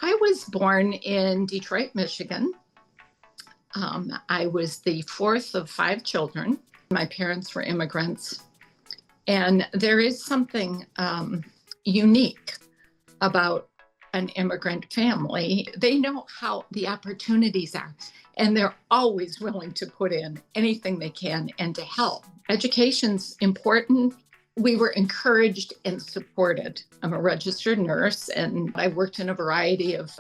I was born in Detroit, Michigan. I was the fourth of five children. My parents were immigrants. And there is something unique about an immigrant family. They know how the opportunities are, and they're always willing to put in anything they can and to help. Education's important. We were encouraged and supported. I'm a registered nurse, and I worked in a variety of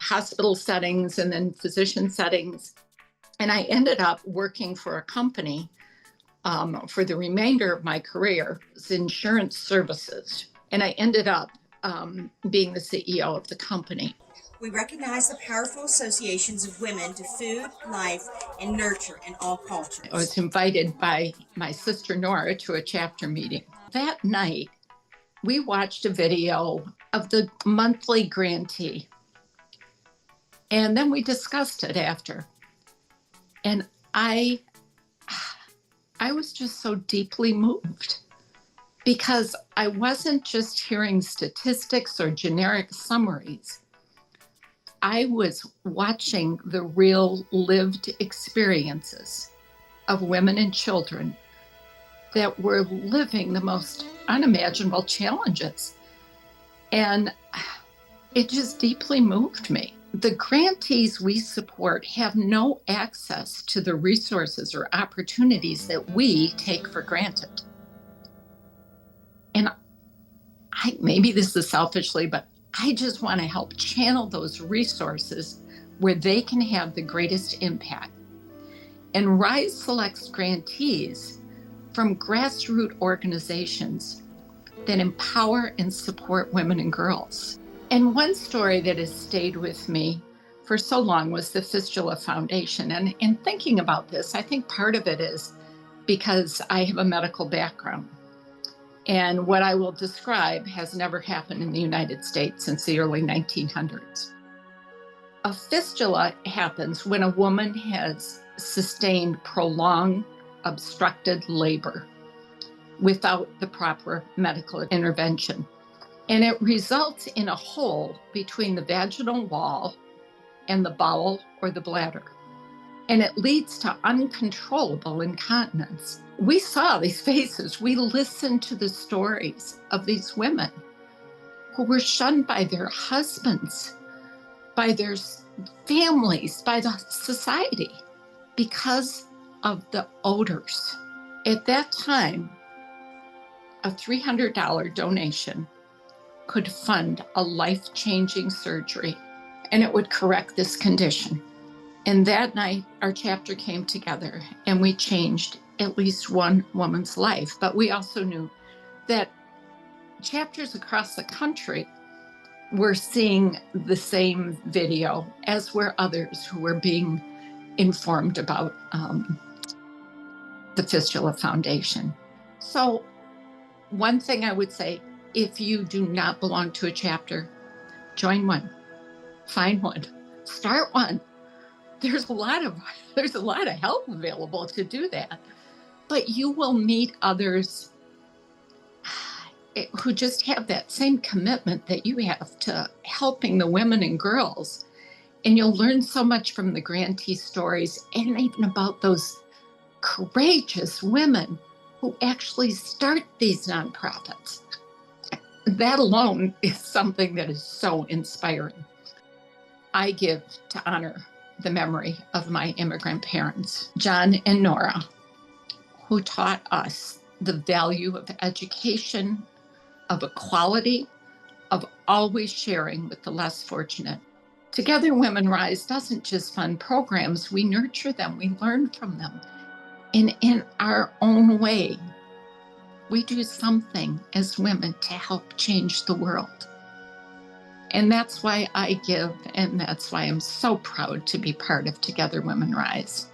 hospital settings and then physician settings. And I ended up working for a company for the remainder of my career, was insurance services. And I ended up being the CEO of the company. We recognize the powerful associations of women to food, life, and nurture in all cultures. I was invited by my sister Nora to a chapter meeting. That night, we watched a video of the monthly grantee. And then we discussed it after. And I was just so deeply moved because I wasn't just hearing statistics or generic summaries. I was watching the real lived experiences of women and children that were living the most unimaginable challenges. And it just deeply moved me. The grantees we support have no access to the resources or opportunities that we take for granted. And maybe this is selfishly, but I just want to help channel those resources where they can have the greatest impact. And RISE selects grantees from grassroots organizations that empower and support women and girls. And one story that has stayed with me for so long was the Fistula Foundation. And in thinking about this, I think part of it is because I have a medical background. And what I will describe has never happened in the United States since the early 1900s. A fistula happens when a woman has sustained prolonged obstructed labor without the proper medical intervention. And it results in a hole between the vaginal wall and the bowel or the bladder. And it leads to uncontrollable incontinence. We saw these faces. We listened to the stories of these women who were shunned by their husbands, by their families, by the society because of the odors. At that time, a $300 donation could fund a life-changing surgery, and it would correct this condition. And that night, our chapter came together, and we changed at least one woman's life. But we also knew that chapters across the country were seeing the same video, as were others who were being informed about the Fistula Foundation. So one thing I would say, if you do not belong to a chapter, join one, find one, start one. There's a lot of help available to do that. But you will meet others who just have that same commitment that you have to helping the women and girls. And you'll learn so much from the grantee stories and even about those courageous women who actually start these nonprofits. That alone is something that is so inspiring. I give to honor the memory of my immigrant parents, John and Nora, who taught us the value of education, of equality, of always sharing with the less fortunate. Together Women Rise doesn't just fund programs, we nurture them, we learn from them. And in our own way, we do something as women to help change the world. And that's why I give, and that's why I'm so proud to be part of Together Women Rise.